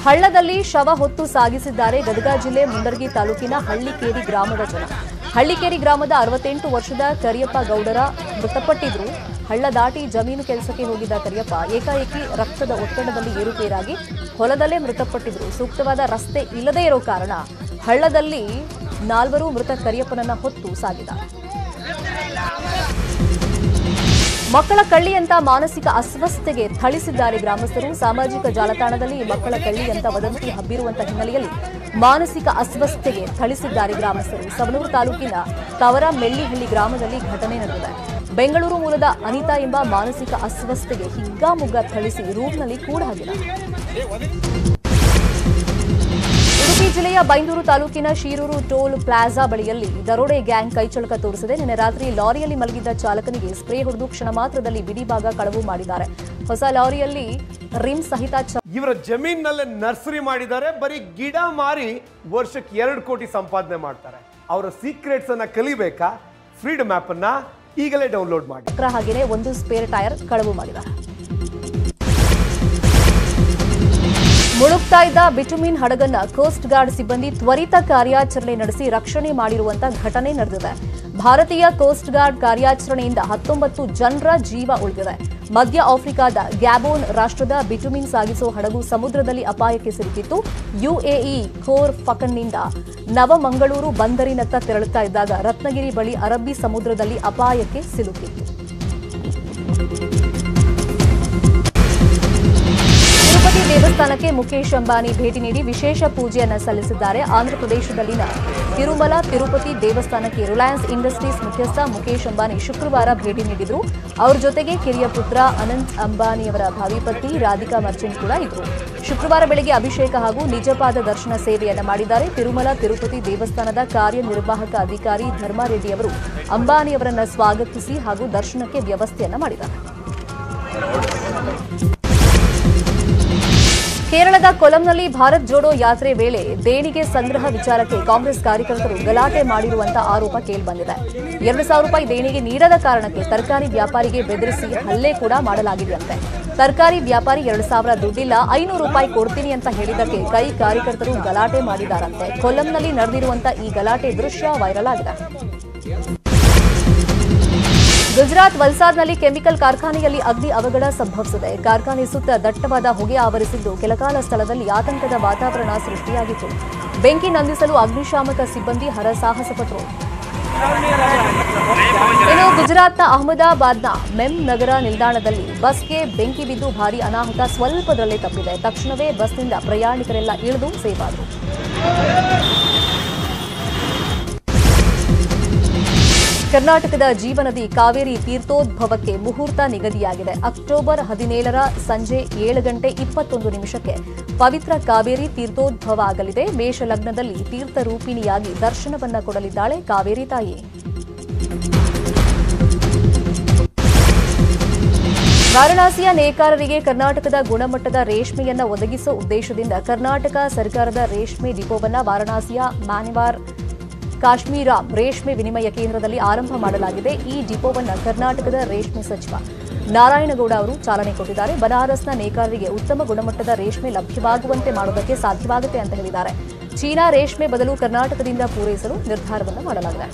ಹಳ್ಳದಲ್ಲಿ ಶವ ಹೊತ್ತು ಸಾಗಿಸಿದ್ದಾರೆ ಗದಗ ಜಿಲ್ಲೆ ಮುಂಡರಗಿ ತಾಲೂಕಿನ ಹಳ್ಳಿಕೇರಿ ಗ್ರಾಮದ ಜನ. ಹಳ್ಳಿಕೇರಿ ಗ್ರಾಮದ 68 ವರ್ಷದ ಕರಿಯಪ್ಪ ಗೌಡರ ಮೃತಪಟ್ಟಿದ್ರು. ಹಳ್ಳ ದಾಟಿ ಜಮೀನು ಕೆಲಸಕ್ಕೆ ಹೋಗಿದ್ದ ಕರಿಯಪ್ಪ ಏಕಾಏಕಿ ರಕ್ತದ ಒತ್ತಡದಲ್ಲಿ ಏರುಪೇರಾಗಿ ಹೊಲದಲ್ಲೇ ಮೃತಪಟ್ಟಿದ್ರು. ಸೂಕ್ತವಾದ ರಸ್ತೆ ಇಲ್ಲದೇ ಇರೋ ಕಾರಣ ಹಳ್ಳದಲ್ಲಿ 4 ಮೃತ ಕರಿಯಪ್ಪನನ್ನ ಹೊತ್ತು ಸಾಗಿದ್ದಾರೆ. ಮಕ್ಕಳ ಕಳ್ಳಿ ಅಂತ ಮಾನಸಿಕ ಅಸ್ವಸ್ಥತೆಗೆ ಥಳಿಸಿದ್ದಾರೆ ಗ್ರಾಮಸ್ಥರು. ಸಾಮಾಜಿಕ ಜಾಲತಾಣದಲ್ಲಿ ಮಕ್ಕಳ ಕಳ್ಳಿ ಅಂತ ವದಂತಿ ಹಬ್ಬಿರುವಂತಹ ಹಿನ್ನೆಲೆಯಲ್ಲಿ ಮಾನಸಿಕ ಅಸ್ವಸ್ಥತೆಗೆ ಥಳಿಸಿದ್ದಾರೆ ಗ್ರಾಮಸ್ಥರು. ಸವಣೂರು ತಾಲೂಕಿನ ತವರ ಮೆಳ್ಳಿಹಳ್ಳಿ ಗ್ರಾಮದಲ್ಲಿ ಘಟನೆ ನಡೆದಿದೆ. ಬೆಂಗಳೂರು ಮೂಲದ ಅನಿತಾ ಎಂಬ ಮಾನಸಿಕ ಅಸ್ವಸ್ಥತೆಗೆ ಹಿಗ್ಗಾಮುಗ್ಗಾ ಥಳಿಸಿ ರೂಮ್ನಲ್ಲಿ ಕೂಡ ಹಾಕಿದ್ದಾರೆ. ಉಡುಪಿ ಜಿಲ್ಲೆಯ ಬೈಂದೂರು ತಾಲೂಕಿನ ಶೀರೂರು ಟೋಲ್ ಪ್ಲಾಜಾ ಬಳಿಯಲ್ಲಿ ದರೋಡೆ ಗ್ಯಾಂಗ್ ಕೈಚಳಕ ತೋರಿಸಿದೆ. ನಿನ್ನೆ ರಾತ್ರಿ ಲಾರಿಯಲ್ಲಿ ಮಲಗಿದ್ದ ಚಾಲಕನಿಗೆ ಸ್ಪ್ರೇ ಹೊಡೆದು ಕ್ಷಣ ಮಾತ್ರದಲ್ಲಿ ಬಿಡಿಭಾಗ ಕಳವು ಮಾಡಿದ್ದಾರೆ. ಹೊಸ ಲಾರಿಯಲ್ಲಿ ರಿಮ್ ಸಹಿತ ಇವರ ಜಮೀನಿನಲ್ಲೇ ನರ್ಸರಿ ಮಾಡಿದ್ದಾರೆ. ಬರೀ ಗಿಡ ಮಾರಿ ವರ್ಷಕ್ಕೆ 2 ಕೋಟಿ ಸಂಪಾದನೆ ಮಾಡ್ತಾರೆ. ಅವರ ಸೀಕ್ರೆಟ್ಸ್ ಅನ್ನ ಕಲಿಬೇಕಾ? ಫ್ರೀಡಮ್ ಆಪ್ ಅನ್ನ ಈಗಲೇ ಡೌನ್ಲೋಡ್ ಮಾಡಿ. ಹಾಗೆಯೇ ಒಂದು ಸ್ಪೇರ್ ಟೈರ್ ಕಳವು ಮಾಡಿದ್ದಾರೆ. ಮುಳುಗ್ತಾ ಇದ್ದ ಬಿಟುಮಿನ್ ಹಡಗನ್ನ ಕೋಸ್ಟ್ ಗಾರ್ಡ್ ಸಿಬ್ಬಂದಿ ತ್ವರಿತ ಕಾರ್ಯಾಚರಣೆ ನಡೆಸಿ ರಕ್ಷಣೆ ಮಾಡಿರುವಂತಹ ಘಟನೆ ನಡೆದಿದೆ. ಭಾರತೀಯ ಕೋಸ್ಟ್ ಗಾರ್ಡ್ ಕಾರ್ಯಾಚರಣೆಯಿಂದ 19 ಜನರ ಜೀವ ಉಳಿದಿದೆ. ಮಧ್ಯ ಆಫ್ರಿಕಾದ ಗ್ಯಾಬೋನ್ ರಾಷ್ಟ್ರದ ಬಿಟುಮಿನ್ ಸಾಗಿಸೋ ಹಡಗು ಸಮುದ್ರದಲ್ಲಿ ಅಪಾಯಕ್ಕೆ ಸಿಲುಕಿತ್ತು. ಯುಎಇ ಖೋರ್ ಫಕನ್ನಿಂದ ನವಮಂಗಳೂರು ಬಂದರಿನತ್ತ ತೆರಳುತ್ತಾ ಇದ್ದಾಗ ರತ್ನಗಿರಿ ಬಳಿ ಅರಬ್ಬಿ ಸಮುದ್ರದಲ್ಲಿ ಅಪಾಯಕ್ಕೆ ಸಿಲುಕಿತ್ತು. ತಿರುಪತಿ ದೇವಸ್ಥಾನಕ್ಕೆ ಮುಖೇಶ್ ಅಂಬಾನಿ ಭೇಟಿ ನೀಡಿ ವಿಶೇಷ ಪೂಜೆಯನ್ನು ಸಲ್ಲಿಸಿದ್ದಾರೆ. ಆಂಧ್ರಪ್ರದೇಶದಲ್ಲಿನ ತಿರುಮಲ ತಿರುಪತಿ ದೇವಸ್ಥಾನಕ್ಕೆ ರಿಲಯನ್ಸ್ ಇಂಡಸ್ಟ್ರೀಸ್ ಮುಖ್ಯಸ್ಥ ಮುಖೇಶ್ ಅಂಬಾನಿ ಶುಕ್ರವಾರ ಭೇಟಿ ನೀಡಿದರು. ಅವರ ಜೊತೆಗೆ ಕಿರಿಯ ಪುತ್ರ ಅನಂತ್ ಅಂಬಾನಿಯವರ ಭಾವಿ ಪತ್ನಿ ರಾಧಿಕಾ ಮರ್ಚೆಂಟ್ ಕೂಡ ಇದ್ದರು. ಶುಕ್ರವಾರ ಬೆಳಗ್ಗೆ ಅಭಿಷೇಕ ಹಾಗೂ ನಿಜಪಾದ ದರ್ಶನ ಸೇವೆಯನ್ನು ಮಾಡಿದ್ದಾರೆ. ತಿರುಮಲ ತಿರುಪತಿ ದೇವಸ್ಥಾನದ ಕಾರ್ಯನಿರ್ವಾಹಕ ಅಧಿಕಾರಿ ಧರ್ಮಾರೆಡ್ಡಿ ಅವರು ಅಂಬಾನಿಯವರನ್ನು ಸ್ವಾಗತಿಸಿ ಹಾಗೂ ದರ್ಶನಕ್ಕೆ ವ್ಯವಸ್ಥೆಯನ್ನು ಮಾಡಿದ್ದಾರೆ. ಕೇರಳದ ಕೊಲಂನಲ್ಲಿ ಭಾರತ್ ಜೋಡೋ ಯಾತ್ರೆ ವೇಳೆ ದೇಣಿಗೆ ಸಂಗ್ರಹ ವಿಚಾರಕ್ಕೆ ಕಾಂಗ್ರೆಸ್ ಕಾರ್ಯಕರ್ತರು ಗಲಾಟೆ ಮಾಡಿರುವಂತಹ ಆರೋಪ ಕೇಳಿಬಂದಿದೆ. 2,000 ರೂಪಾಯಿ ದೇಣಿಗೆ ನೀಡದ ಕಾರಣಕ್ಕೆ ತರಕಾರಿ ವ್ಯಾಪಾರಿಗೆ ಬೆದರಿಸಿ ಹಲ್ಲೆ ಕೂಡ ಮಾಡಲಾಗಿದೆಯಂತೆ. ತರಕಾರಿ ವ್ಯಾಪಾರಿ 2,000 ದುಡ್ಡಿಲ್ಲ, 500 ರೂಪಾಯಿ ಕೊಡ್ತೀನಿ ಅಂತ ಹೇಳಿದ್ದಕ್ಕೆ ಕೈ ಕಾರ್ಯಕರ್ತರು ಗಲಾಟೆ ಮಾಡಿದ್ದಾರಂತೆ. ಕೊಲಂನಲ್ಲಿ ನಡೆದಿರುವಂತಹ ಈ ಗಲಾಟೆ ದೃಶ್ಯ ವೈರಲ್ ಆಗಿದೆ. ಗುಜರಾತ್ ವಲ್ಸಾದ್ನಲ್ಲಿ ಕೆಮಿಕಲ್ ಕಾರ್ಖಾನೆಯಲ್ಲಿ ಅಗ್ನಿ ಅವಘಡ ಸಂಭವಿಸಿದೆ. ಕಾರ್ಖಾನೆ ಸುತ್ತ ದಟ್ಟವಾದ ಹೊಗೆ ಆವರಿಸಿದ್ದು ಕೆಲಕಾಲ ಸ್ಥಳದಲ್ಲಿ ಆತಂಕದ ವಾತಾವರಣ ಸೃಷ್ಟಿಯಾಗಿತ್ತು. ಬೆಂಕಿ ನಂದಿಸಲು ಅಗ್ನಿಶಾಮಕ ಸಿಬ್ಬಂದಿ ಹರಸಾಹಸಪಟ್ಟರು. ಇನ್ನು ಗುಜರಾತ್ನ ಅಹಮದಾಬಾದ್ನ ಮೆಮ್ ನಗರ ನಿಲ್ದಾಣದಲ್ಲಿ ಬಸ್ಗೆ ಬೆಂಕಿ ಬಿದ್ದು ಭಾರೀ ಅನಾಹುತ ಸ್ವಲ್ಪದರಲ್ಲೇ ತಪ್ಪಿದೆ. ತಕ್ಷಣವೇ ಬಸ್ನಿಂದ ಪ್ರಯಾಣಿಕರೆಲ್ಲ ಇಳಿದು ಸೇವ್ ಆದರು. ಕರ್ನಾಟಕದ ಜೀವನದಿ ಕಾವೇರಿ ತೀರ್ಥೋದ್ಭವಕ್ಕೆ ಮುಹೂರ್ತ ನಿಗದಿಯಾಗಿದೆ. ಅಕ್ಟೋಬರ್ 17ರ ಸಂಜೆ 7:21 ಪವಿತ್ರ ಕಾವೇರಿ ತೀರ್ಥೋದ್ಭವ ಆಗಲಿದೆ. ಮೇಷ ಲಗ್ನದಲ್ಲಿ ತೀರ್ಥರೂಪಿಣಿಯಾಗಿ ದರ್ಶನವನ್ನ ಕೊಡಲಿದ್ದಾಳೆ ಕಾವೇರಿ ತಾಯಿ. ವಾರಣಾಸಿಯ ನೇಕಾರರಿಗೆ ಕರ್ನಾಟಕದ ಗುಣಮಟ್ಟದ ರೇಷ್ಮೆಯನ್ನ ಒದಗಿಸುವ ಉದ್ದೇಶದಿಂದ ಕರ್ನಾಟಕ ಸರ್ಕಾರದ ರೇಷ್ಮೆ ಡಿಪೋವನ್ನ ವಾರಣಾಸಿಯ ಮಾನ್ಯವಾರ್ ಕಾಶ್ಮೀರ ರೇಷ್ಮೆ ವಿನಿಮಯ ಕೇಂದ್ರದಲ್ಲಿ ಆರಂಭ ಮಾಡಲಾಗಿದೆ. ಈ ಡಿಪೋವನ್ನು ಕರ್ನಾಟಕದ ರೇಷ್ಮೆ ಸಚಿವ ನಾರಾಯಣಗೌಡ ಅವರು ಚಾಲನೆ ಕೊಟ್ಟಿದ್ದಾರೆ. ಬನಾರಸ್ನ ನೇಕಾರರಿಗೆ ಉತ್ತಮ ಗುಣಮಟ್ಟದ ರೇಷ್ಮೆ ಲಭ್ಯವಾಗುವಂತೆ ಮಾಡೋದಕ್ಕೆ ಸಾಧ್ಯವಾಗುತ್ತೆ ಅಂತ ಹೇಳಿದ್ದಾರೆ. ಚೀನಾ ರೇಷ್ಮೆ ಬದಲು ಕರ್ನಾಟಕದಿಂದ ಪೂರೈಸಲು ನಿರ್ಧಾರವನ್ನು ಮಾಡಲಾಗಿದೆ.